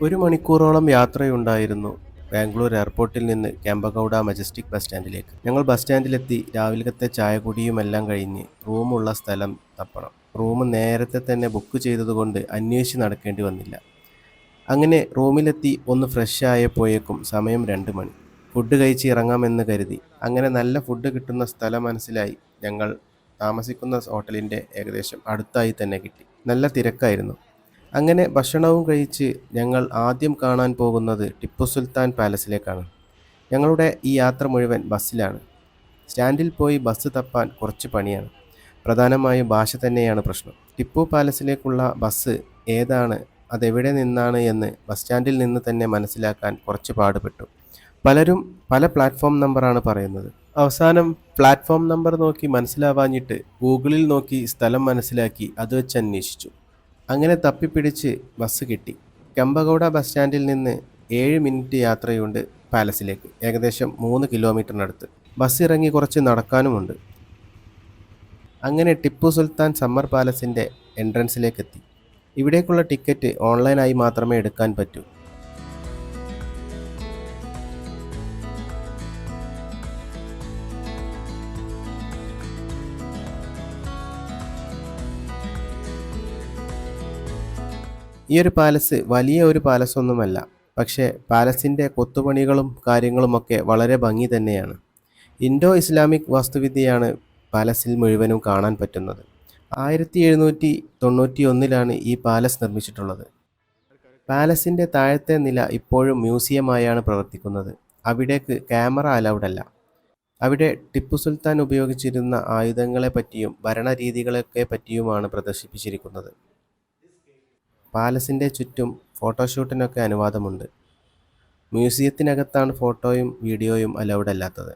ഒരു മണിക്കൂറോളം യാത്രയുണ്ടായിരുന്നു ബാംഗ്ലൂർ എയർപോർട്ടിൽ നിന്ന് കെമ്പഗൌഡ മജസ്റ്റിക് ബസ് സ്റ്റാൻഡിലേക്ക്. ഞങ്ങൾ ബസ് സ്റ്റാൻഡിലെത്തി. രാവിലത്തെ ചായ കുടിയുമെല്ലാം കഴിഞ്ഞ് റൂമുള്ള സ്ഥലം തപ്പണം. റൂം നേരത്തെ തന്നെ ബുക്ക് ചെയ്തതുകൊണ്ട് അന്വേഷിച്ച് നടക്കേണ്ടി വന്നില്ല. അങ്ങനെ റൂമിലെത്തി ഒന്ന് ഫ്രഷ് ആയപ്പോഴേക്കും സമയം 2 മണി. ഫുഡ് കഴിച്ച് ഇറങ്ങാമെന്ന് കരുതി. അങ്ങനെ നല്ല ഫുഡ് കിട്ടുന്ന സ്ഥലം മനസ്സിലായി. ഞങ്ങൾ താമസിക്കുന്ന ഹോട്ടലിൻ്റെ ഏകദേശം അടുത്തായി തന്നെ കിട്ടി. നല്ല തിരക്കായിരുന്നു. അങ്ങനെ ഭക്ഷണവും കഴിച്ച് ഞങ്ങൾ ആദ്യം കാണാൻ പോകുന്നത് ടിപ്പു സുൽത്താൻ പാലസിലേക്കാണ്. ഞങ്ങളുടെ ഈ യാത്ര മുഴുവൻ ബസ്സിലാണ്. സ്റ്റാൻഡിൽ പോയി ബസ് തപ്പാൻ കുറച്ച് പണിയാണ്. പ്രധാനമായും ഭാഷ തന്നെയാണ് പ്രശ്നം. ടിപ്പു പാലസിലേക്കുള്ള ബസ് ഏതാണ്, അതെവിടെ നിന്നാണ് എന്ന് ബസ് സ്റ്റാൻഡിൽ നിന്ന് തന്നെ മനസ്സിലാക്കാൻ കുറച്ച് പാടുപെട്ടു. പലരും പല പ്ലാറ്റ്ഫോം നമ്പറാണ് പറയുന്നത്. അവസാനം പ്ലാറ്റ്ഫോം നമ്പർ നോക്കി മനസ്സിലാവാഞ്ഞിട്ട് ഗൂഗിളിൽ നോക്കി സ്ഥലം മനസ്സിലാക്കി അത് വെച്ച് അന്വേഷിച്ചു. അങ്ങനെ തപ്പിപ്പിടിച്ച് ബസ് കിട്ടി. കെമ്പഗൌഡ ബസ് സ്റ്റാൻഡിൽ നിന്ന് 7 മിനിറ്റ് യാത്രയുണ്ട് പാലസിലേക്ക്, ഏകദേശം 3 കിലോമീറ്ററിനടുത്ത്. ബസ് ഇറങ്ങി കുറച്ച് നടക്കാനുമുണ്ട്. അങ്ങനെ ടിപ്പു സുൽത്താൻ സമ്മർ പാലസിൻ്റെ എൻട്രൻസിലേക്കെത്തി. ഇവിടേക്കുള്ള ടിക്കറ്റ് ഓൺലൈനായി മാത്രമേ എടുക്കാൻ പറ്റൂ. ഈ ഒരു പാലസ് വലിയ ഒരു പാലസൊന്നുമല്ല, പക്ഷേ പാലസിൻ്റെ കൊത്തുപണികളും കാര്യങ്ങളുമൊക്കെ വളരെ ഭംഗി തന്നെയാണ്. ഇൻഡോ ഇസ്ലാമിക് വാസ്തുവിദ്യയാണ് പാലസിൽ മുഴുവനും കാണാൻ പറ്റുന്നത്. 1791 ഈ പാലസ് നിർമ്മിച്ചിട്ടുള്ളത്. പാലസിൻ്റെ താഴത്തെ നില ഇപ്പോഴും മ്യൂസിയമായാണ് പ്രവർത്തിക്കുന്നത്. അവിടേക്ക് ക്യാമറ അലൗഡ് അല്ല. അവിടെ ടിപ്പു സുൽത്താൻ ഉപയോഗിച്ചിരുന്ന ആയുധങ്ങളെ പറ്റിയും ഭരണരീതികളെ പറ്റിയുമാണ് പ്രദർശിപ്പിച്ചിരിക്കുന്നത്. പാലസിൻ്റെ ചുറ്റും ഫോട്ടോഷൂട്ടിനൊക്കെ അനുവാദമുണ്ട്. മ്യൂസിയത്തിനകത്താണ് ഫോട്ടോയും വീഡിയോയും അലൗഡ് അല്ലാത്തത്.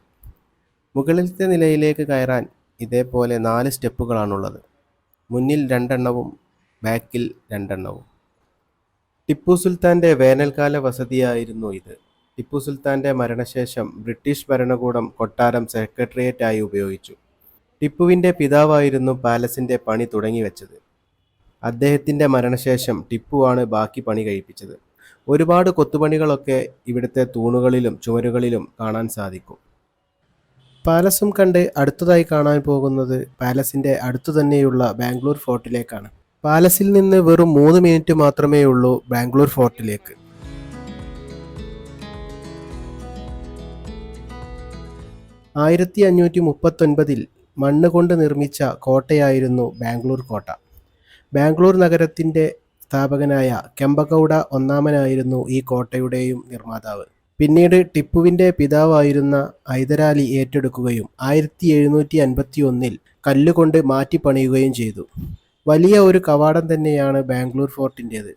മുകളിലത്തെ നിലയിലേക്ക് കയറാൻ ഇതേപോലെ 4 സ്റ്റെപ്പുകളാണുള്ളത്. മുന്നിൽ 2 എണ്ണവും ബാക്കിൽ 2 എണ്ണവും. ടിപ്പു സുൽത്താൻ്റെ വേനൽക്കാല വസതിയായിരുന്നു ഇത്. ടിപ്പു സുൽത്താൻ്റെ മരണശേഷം ബ്രിട്ടീഷ് ഭരണകൂടം കൊട്ടാരം സെക്രട്ടേറിയറ്റായി ഉപയോഗിച്ചു. ടിപ്പുവിൻ്റെ പിതാവായിരുന്നു പാലസിൻ്റെ പണി തുടങ്ങിവെച്ചത്. അദ്ദേഹത്തിൻ്റെ മരണശേഷം ടിപ്പുവാണ് ബാക്കി പണി കഴിപ്പിച്ചത്. ഒരുപാട് കൊത്തുപണികളൊക്കെ ഇവിടുത്തെ തൂണുകളിലും ചുവരുകളിലും കാണാൻ സാധിക്കും. പാലസും കണ്ട് അടുത്തതായി കാണാൻ പോകുന്നത് പാലസിൻ്റെ അടുത്തു തന്നെയുള്ള ബാംഗ്ലൂർ ഫോർട്ടിലേക്കാണ്. പാലസിൽ നിന്ന് വെറും 3 മിനിറ്റ് മാത്രമേ ഉള്ളൂ ബാംഗ്ലൂർ ഫോർട്ടിലേക്ക്. 1539 മണ്ണ് കൊണ്ട് നിർമ്മിച്ച കോട്ടയായിരുന്നു ബാംഗ്ലൂർ കോട്ട. ബാംഗ്ലൂർ നഗരത്തിൻ്റെ സ്ഥാപകനായ കെമ്പഗൌഡ ഒന്നാമനായിരുന്നു ഈ കോട്ടയുടെയും നിർമ്മാതാവ്. പിന്നീട് ടിപ്പുവിൻ്റെ പിതാവായിരുന്ന ഹൈദരാലി ഏറ്റെടുക്കുകയും 1751 കല്ലുകൊണ്ട് മാറ്റി പണിയുകയും ചെയ്തു. വലിയ ഒരു കവാടം തന്നെയാണ് ബാംഗ്ലൂർ ഫോർട്ടിൻ്റേത്.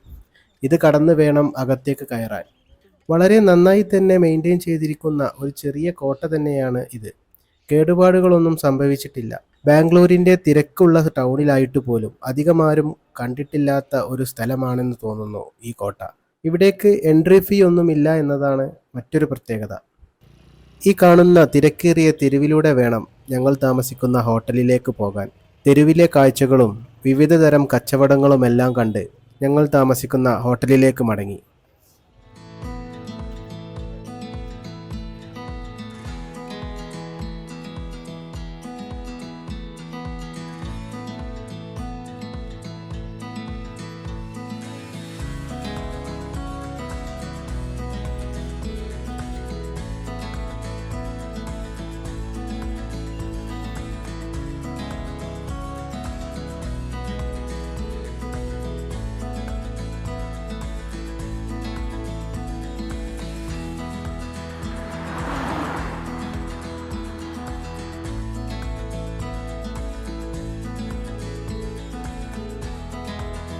ഇത് കടന്ന് വേണം അകത്തേക്ക് കയറാൻ. വളരെ നന്നായി തന്നെ മെയിൻറ്റെയിൻ ചെയ്തിരിക്കുന്ന ഒരു ചെറിയ കോട്ട തന്നെയാണ് ഇത്. കേടുപാടുകളൊന്നും സംഭവിച്ചിട്ടില്ല. ബാംഗ്ലൂരിൻ്റെ തിരക്കുള്ള ടൗണിലായിട്ട് പോലും അധികമാരും കണ്ടിട്ടില്ലാത്ത ഒരു സ്ഥലമാണെന്ന് തോന്നുന്നു ഈ കോട്ട. ഇവിടേക്ക് എൻട്രി ഫീ ഒന്നുമില്ല എന്നതാണ് മറ്റൊരു പ്രത്യേകത. ഈ കാണുന്ന തിരക്കേറിയ തെരുവിലൂടെ വേണം ഞങ്ങൾ താമസിക്കുന്ന ഹോട്ടലിലേക്ക് പോകാൻ. തെരുവിലെ കാഴ്ചകളും വിവിധ തരം കച്ചവടങ്ങളുമെല്ലാം കണ്ട് ഞങ്ങൾ താമസിക്കുന്ന ഹോട്ടലിലേക്ക് മടങ്ങി.